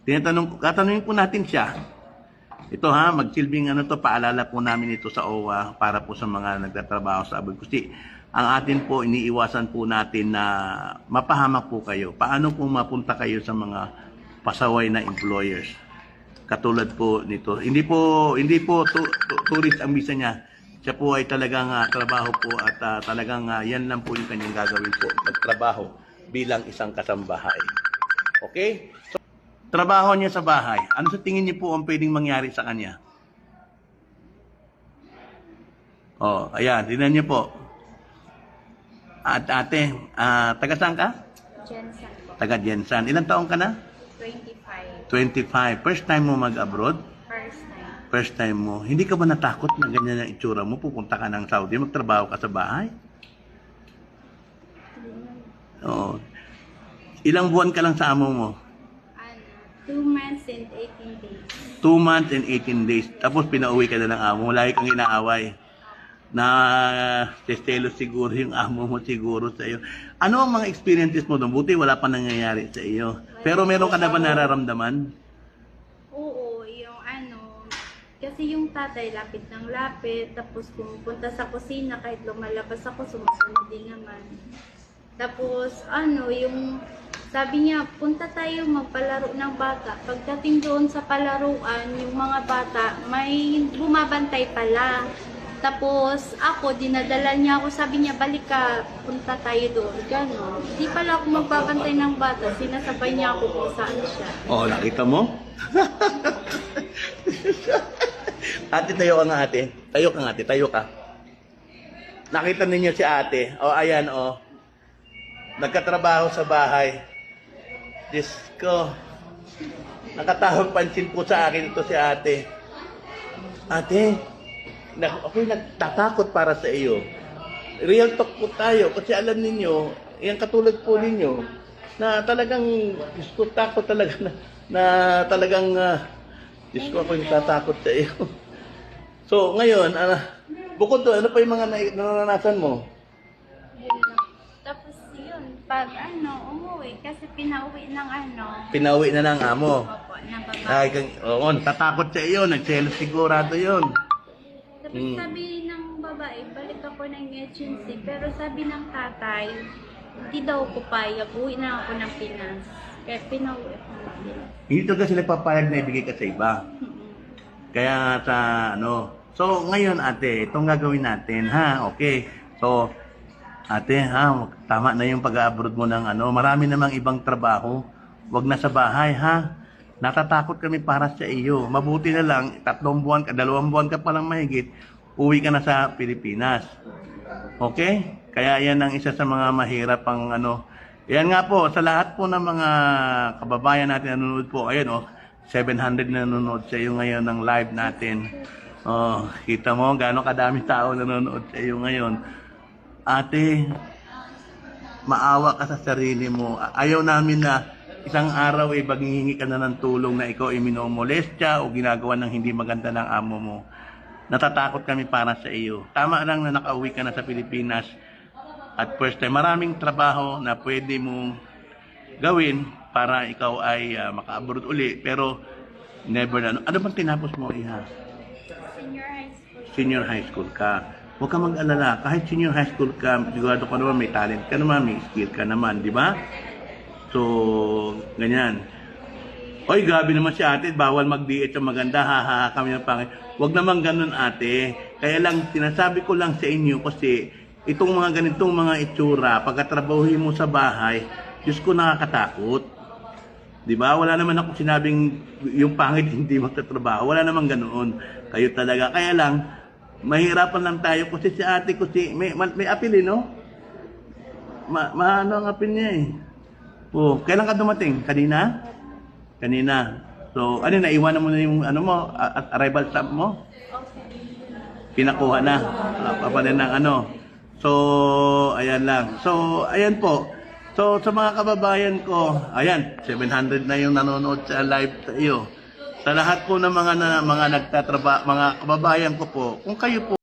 Tatanungin po natin siya. Ito ha, magsilbing ano to, paalala po namin ito sa OWA para po sa mga nagtatrabaho sa abroad. Kasi ang atin po, iniiwasan po natin na mapahamak po kayo. Paano po mapunta kayo sa mga pasaway na employers? Katulad po nito. Hindi po tourist ang visa niya. Siya po ay talagang trabaho po at talagang yan lang po yung kanyang gagawin po. Magtrabaho bilang isang kasambahay. Okay? So, trabaho niya sa bahay. Ano sa tingin niyo po ang pwedeng mangyari sa kanya? Oh, ayan, tingnan niyo po. At ate, taga saan ka? Jensen po. Taga Jensan. Ilang taong ka na? 25. 25. First time mo mag-abroad? First time. First time mo. Hindi ka ba natakot na ganyan ang itsura mo? Pupunta ka ng Saudi, magtrabaho ka sa bahay? Oo. Ilang buwan ka lang sa amo mo? 2 months and 18 days. 2 months and 18 days. Tapos pinauwi ka na ng amo mo. Lagi kang inaaway. Na testelo siguro yung amo mo siguro sa iyo. Ano ang mga experiences mo doon? Buti wala pa nangyayari sa iyo. Pero meron ka na ba nararamdaman? Oo, yung kasi yung tatay lapit ng lapit, tapos pumupunta sa kusina kahit lumalabas ako, sumusunod din naman. Tapos yung sabi niya, punta tayo magpalaro ng bata. Pagdating doon sa palaruan, yung mga bata, may bumabantay pala. Tapos ako, dinadala niya ako, sabi niya, balik ka, punta tayo doon. Gano'n. Di pala ako magbabantay ng bata, sinasabay niya ako kung saan siya. Oh, nakita mo? Ate, tayo ka nga ate. Tayo ka nga ate, tayo ka. Nakita ninyo si ate. O, ayan o. Nagkatrabaho sa bahay. Diyos ko. Nakatahog pansin po sa akin ito si ate. Ate, ako'y nagtatakot para sa iyo. Real talk po tayo kasi alam ninyo, yung katulad po ninyo, na talagang, Diyos ko, takot talaga na talagang, Diyos ko, ako'y nagtatakot sa iyo. So, ngayon, bukod doon, ano pa yung mga naranasan mo? Yun lang. Tapos yun, pag umuwi, kasi pinauwi ng Pinauwi na ng amo. Opo, ng babae. Ay, oo, natatakot sa iyo, nagselos sigurado yun. Tapos sabi ng babae, balik ako ng agency. Pero sabi ng tatay, hindi daw ko payag. Uwi na ako ng Pinas. Kaya pinauwi ako ng Pinas. Hindi to kasi papayag na ibigay ka sa iba. Kaya so ngayon ate, itong gagawin natin, ha? Okay. So, ate, ha? Tama na yung pag-abroad mo ng marami namang ibang trabaho. Wag na sa bahay, ha? Natatakot kami para sa iyo. Mabuti na lang, 2 buwan ka, 2 buwan ka palang mahigit, uwi ka na sa Pilipinas. Okay? Kaya yan ang isa sa mga mahirap ang Yan nga po, sa lahat po ng mga kababayan natin nanonood po, ayun 700 na nanonood sa iyo ngayon ng live natin. Oh, kita mo gaano kadami tao nanonood sa iyo ngayon. Ate, maawa ka sa sarili mo. Ayaw namin na isang araw maghihingi ka na ng tulong na ikaw ay minomolestya o ginagawa ng hindi maganda ng amo mo. Natatakot kami para sa iyo. Tama lang na nakauwi ka na sa Pilipinas at first time. Maraming trabaho na pwede mong gawin para ikaw ay maka-abroad uli. Pero never na. Ano bang tinapos mo, Iha? Senior high school. Senior high school ka. Huwag ka mag-alala. Kahit senior high school ka, sigurado ka naman may talent ka naman, may skill ka naman, di ba? So, ganyan. Oy, grabe naman si ate, bawal mag-diet sa maganda, ha kami ng pangit. Huwag naman ganun ate. Kaya lang, sinasabi ko lang sa inyo kasi itong mga ganitong mga itsura, pagkatrabahuhin mo sa bahay, Diyos ko nakakatakot. Di ba? Wala naman ako sinabing yung pangit hindi magtatrabaho. Wala naman ganoon. Kayo talaga. Kaya lang, mahirapan lang tayo kasi si ate may apil no? Ano ang apil niya eh. Oh, kailan ka dumating? Kanina? Kanina. So, naiwanan mo na yung arrival stamp mo? Pinakuha na. Papanin ng So, ayan lang. So, ayan po. So, sa mga kababayan ko, ayan, 700 na yung nanonood sa live sa iyo. Sa lahat po ng mga nagtatrabaho, mga kababayan ko po, kung kayo po